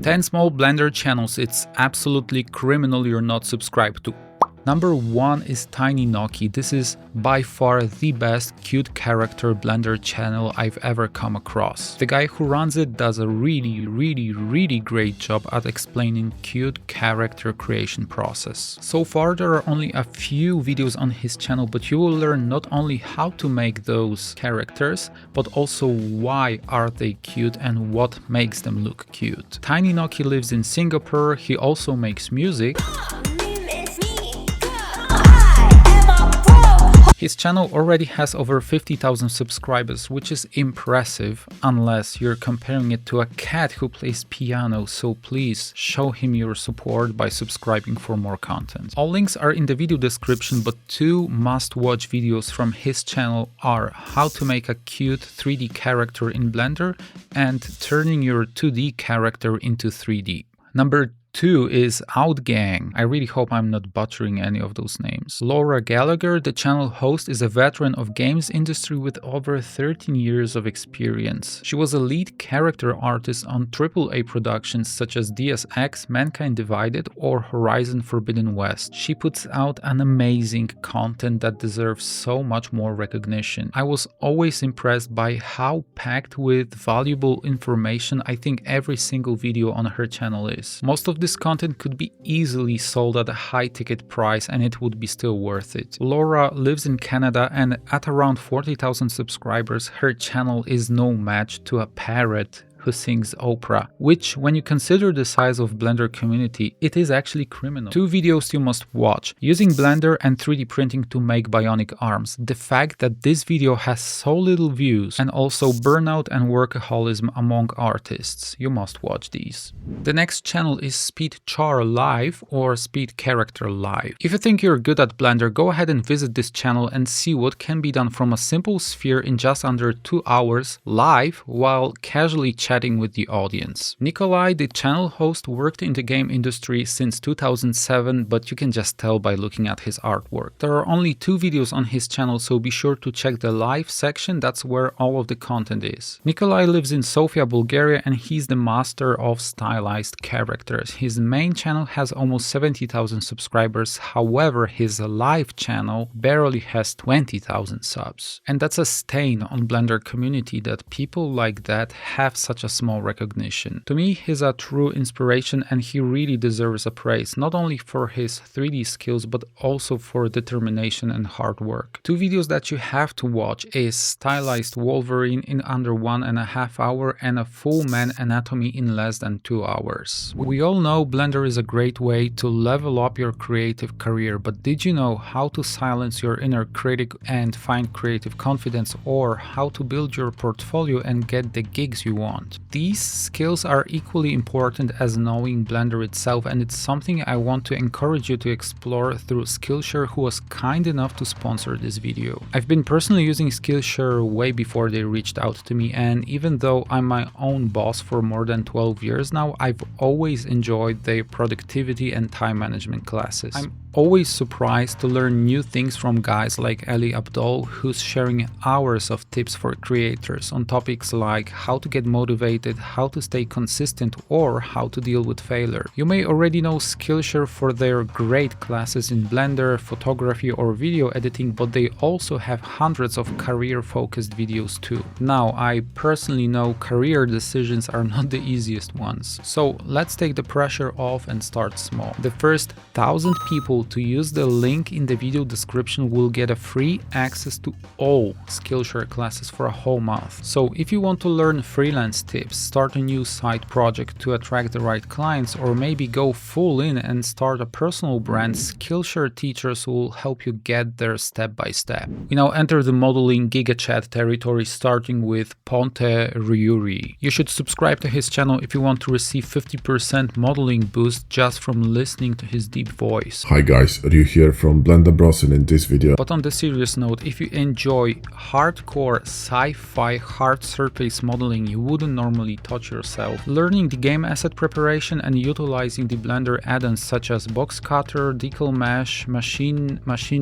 10 small Blender channels it's absolutely criminal you're not subscribed to. Number 1 is Tiny Noki. This is by far the best cute character Blender channel I've ever come across. The guy who runs it does a really great job at explaining cute character creation process. So far there are only a few videos on his channel, but you will learn not only how to make those characters, but also why are they cute and what makes them look cute. Tiny Noki lives in Singapore. He also makes music. His channel already has over 50,000 subscribers, which is impressive, unless you're comparing it to a cat who plays piano, so please show him your support by subscribing for more content. All links are in the video description, but 2 must-watch videos from his channel are how to make a cute 3D character in Blender and turning your 2D character into 3D. Number 2 is Outgang. I really hope I'm not butchering any of those names. Laura Gallagher, the channel host, is a veteran of games industry with over 13 years of experience. She was a lead character artist on AAA productions such as Deus Ex, Mankind Divided, or Horizon Forbidden West. She puts out an amazing content that deserves so much more recognition. I was always impressed by how packed with valuable information I think every single video on her channel is. Most of this content could be easily sold at a high ticket price and it would be still worth it. Laura lives in Canada and at around 40,000 subscribers, her channel is no match to a parrot who sings opera, which, when you consider the size of Blender community, it is actually criminal. 2 videos you must watch: using Blender and 3D printing to make bionic arms. The fact that this video has so little views, and also burnout and workaholism among artists. You must watch these. The next channel is Speed Char Live or Speed Character Live. If you think you're good at Blender, go ahead and visit this channel and see what can be done from a simple sphere in just under 2 hours live while casually chatting with the audience. Nikolai, the channel host, worked in the game industry since 2007, but you can just tell by looking at his artwork. There are only 2 videos on his channel, so be sure to check the live section. That's where all of the content is. Nikolai lives in Sofia, Bulgaria, and he's the master of stylized characters. His main channel has almost 70,000 subscribers. However, his live channel barely has 20,000 subs. And that's a stain on Blender community that people like that have such a small recognition. To me, he's a true inspiration and he really deserves a praise, not only for his 3D skills, but also for determination and hard work. 2 videos that you have to watch is Stylized Wolverine in under 1.5 hours and a full man anatomy in less than 2 hours. We all know Blender is a great way to level up your creative career, but did you know how to silence your inner critic and find creative confidence, or how to build your portfolio and get the gigs you want? These skills are equally important as knowing Blender itself, and it's something I want to encourage you to explore through Skillshare, who was kind enough to sponsor this video. I've been personally using Skillshare way before they reached out to me, and even though I'm my own boss for more than 12 years now, I've always enjoyed their productivity and time management classes. I'm always surprised to learn new things from guys like Ali Abdul, who's sharing hours of tips for creators on topics like how to get motivated, how to stay consistent, or how to deal with failure. You may already know Skillshare for their great classes in Blender, photography, or video editing, but they also have hundreds of career-focused videos too. Now, I personally know career decisions are not the easiest ones, so let's take the pressure off and start small. The first 1,000 people to use the link in the video description will get a free access to all Skillshare classes for a whole month. So if you want to learn freelance tips, start a new side project to attract the right clients, or maybe go full in and start a personal brand, Skillshare teachers will help you get there step by step. We now enter the modeling GigaChat territory, starting with Ponte Ryuri. You should subscribe to his channel if you want to receive 50% modeling boost just from listening to his deep voice. Hi guys, Ryu here from Blender Bros, and in this video. But on the serious note, if you enjoy hardcore sci-fi hard surface modeling you wouldn't normally touch yourself, learning the game asset preparation and utilizing the Blender add-ons such as box cutter, decal mesh, machine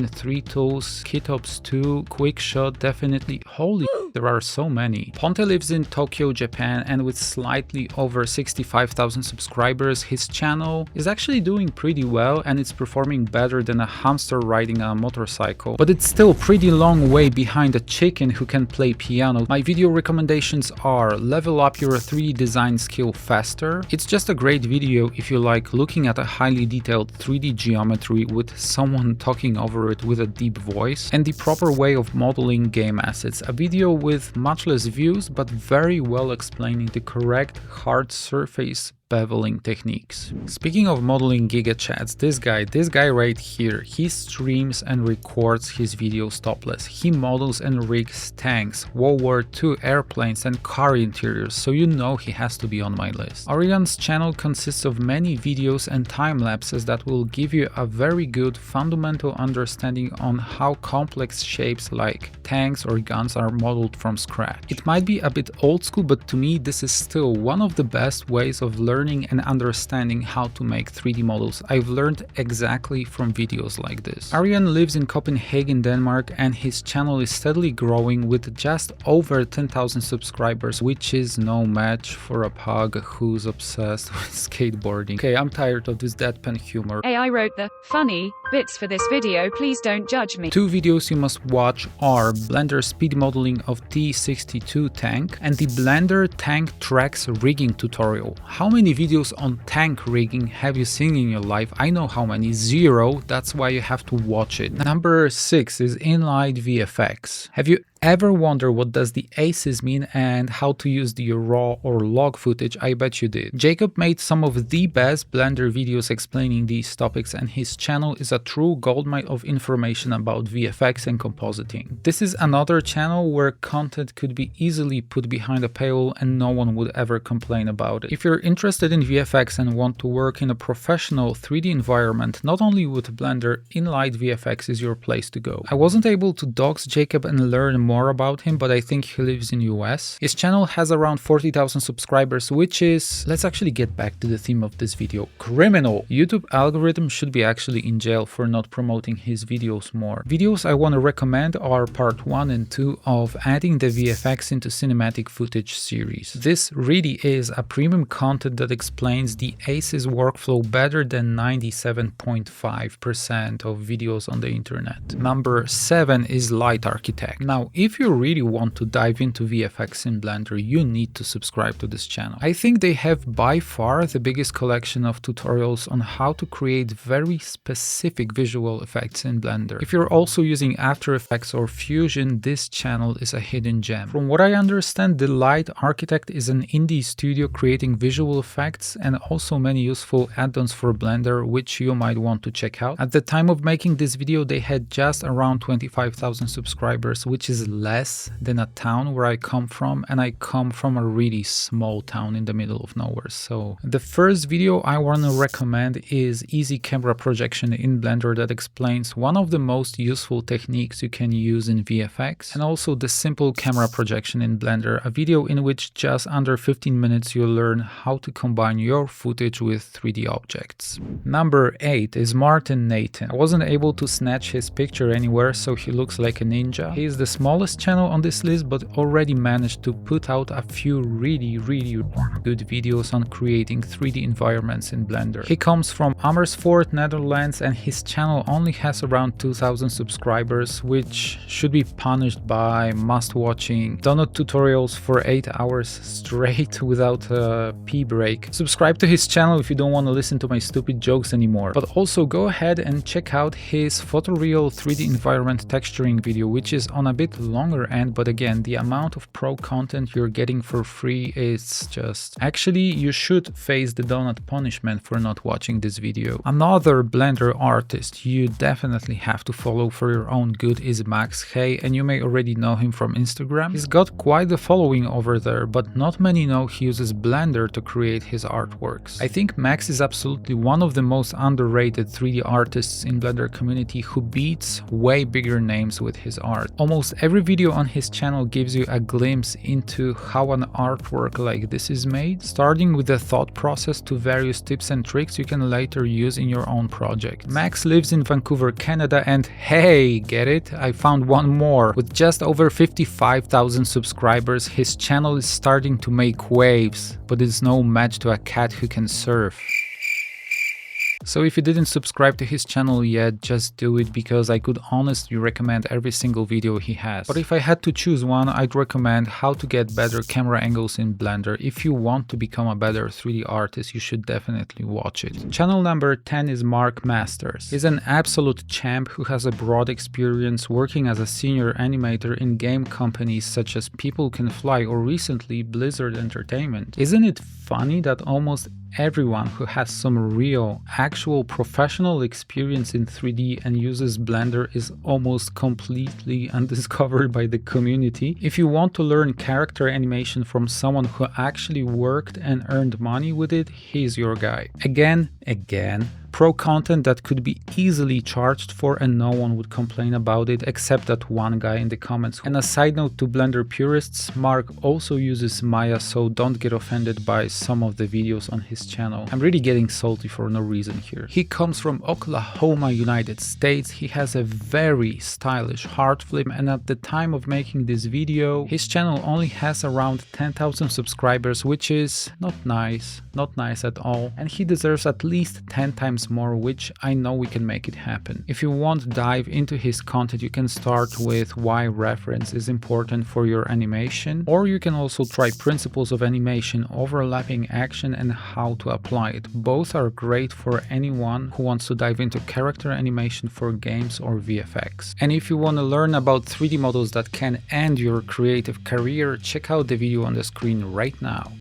3 tools, kitops 2, quick shot, definitely, holy there are so many. Ponte lives in Tokyo, Japan, and with slightly over 65,000 subscribers, his channel is actually doing pretty well and it's performing better than a hamster riding a motorcycle. But it's still pretty long way behind a chicken who can play piano. My video recommendations are: level up your 3D design skill faster. It's just a great video if you like looking at a highly detailed 3D geometry with someone talking over it with a deep voice, and the proper way of modeling game assets. A video with much less views but very well explaining the correct hard surface beveling techniques. Speaking of modeling giga chats, this guy right here, he streams and records his videos topless. He models and rigs tanks, World War II airplanes and car interiors, so you know he has to be on my list. Urigan's channel consists of many videos and time lapses that will give you a very good fundamental understanding on how complex shapes like tanks or guns are modeled from scratch. It might be a bit old school, but to me this is still one of the best ways of learning and understanding how to make 3D models. I've learned exactly from videos like this. Urigan lives in Copenhagen, Denmark, and his channel is steadily growing with just over 10,000 subscribers, which is no match for a pug who's obsessed with skateboarding. Okay, I'm tired of this deadpan humor. Hey, I wrote the funny bits for this video, please don't judge me. Two videos you must watch are Blender speed modeling of T62 tank and the Blender tank tracks rigging tutorial. How many videos on tank rigging have you seen in your life? I know how many, 0, that's why you have to watch it. Number 6 is Inlight VFX. Have you ever wonder what does the aces mean and how to use the raw or log footage? I bet you did. Jacob made some of the best Blender videos explaining these topics, and his channel is a true goldmine of information about VFX and compositing. This is another channel where content could be easily put behind a paywall and no one would ever complain about it. If you're interested in VFX and want to work in a professional 3D environment, not only with Blender, Inlight VFX is your place to go. I wasn't able to dox Jacob and learn more about him, but I think he lives in US. His channel has around 40,000 subscribers, which is, let's actually get back to the theme of this video, criminal. YouTube algorithm should be actually in jail for not promoting his videos more. Videos I want to recommend are part 1 and 2 of adding the VFX into cinematic footage series. This really is a premium content that explains the ACES workflow better than 97.5% of videos on the internet. Number 7 is Light Architect. Now, if you really want to dive into VFX in Blender, you need to subscribe to this channel. I think they have by far the biggest collection of tutorials on how to create very specific visual effects in Blender. If you're also using After Effects or Fusion, this channel is a hidden gem. From what I understand, the Light Architect is an indie studio creating visual effects and also many useful add-ons for Blender, which you might want to check out. At the time of making this video, they had just around 25,000 subscribers, which is less than a town where I come from, and I come from a really small town in the middle of nowhere. So the first video I want to recommend is Easy Camera Projection in Blender, that explains one of the most useful techniques you can use in VFX, and also the Simple Camera Projection in Blender, a video in which just under 15 minutes you'll learn how to combine your footage with 3D objects. Number 8 is Martin Nathan. I wasn't able to snatch his picture anywhere, so he looks like a ninja. He is the smallest channel on this list, but already managed to put out a few really good videos on creating 3D environments in Blender. He comes from Amersfoort, Netherlands, and his channel only has around 2,000 subscribers, which should be punished by must-watching donut tutorials for 8 hours straight without a pee break. Subscribe to his channel if you don't want to listen to my stupid jokes anymore. But also go ahead and check out his photoreal 3D environment texturing video, which is on a bit longer end, but again, the amount of pro content you're getting for free is just... Actually, you should face the donut punishment for not watching this video. Another Blender artist you definitely have to follow for your own good is Max Hey, and you may already know him from Instagram. He's got quite the following over there, but not many know he uses Blender to create his artworks. I think Max is absolutely one of the most underrated 3D artists in Blender community who beats way bigger names with his art. Almost every video on his channel gives you a glimpse into how an artwork like this is made, starting with the thought process to various tips and tricks you can later use in your own project. Max lives in Vancouver, Canada, and hey, get it? I found one more. With just over 55,000 subscribers, his channel is starting to make waves, but it's no match to a cat who can surf. So if you didn't subscribe to his channel yet, just do it, because I could honestly recommend every single video he has. But if I had to choose one, I'd recommend how to get better camera angles in Blender. If you want to become a better 3D artist, you should definitely watch it. Channel number 10 is Mark Masters. He's an absolute champ who has a broad experience working as a senior animator in game companies such as People Can Fly or recently Blizzard Entertainment. Isn't it funny that almost everyone who has some real, actual professional experience in 3D and uses Blender is almost completely undiscovered by the community? If you want to learn character animation from someone who actually worked and earned money with it, he's your guy. Again, pro content that could be easily charged for and no one would complain about it except that one guy in the comments. And a side note to Blender purists, Mark also uses Maya, so don't get offended by some of the videos on his channel. I'm really getting salty for no reason here. He comes from Oklahoma, United States. He has a very stylish hard flip, and at the time of making this video, his channel only has around 10,000 subscribers, which is not nice at all, and he deserves at least 10 times more, which I know we can make it happen. If you want to dive into his content, you can start with why reference is important for your animation, or you can also try principles of animation, overlapping action, and how to apply it. Both are great for anyone who wants to dive into character animation for games or VFX. And if you want to learn about 3D models that can end your creative career, check out the video on the screen right now.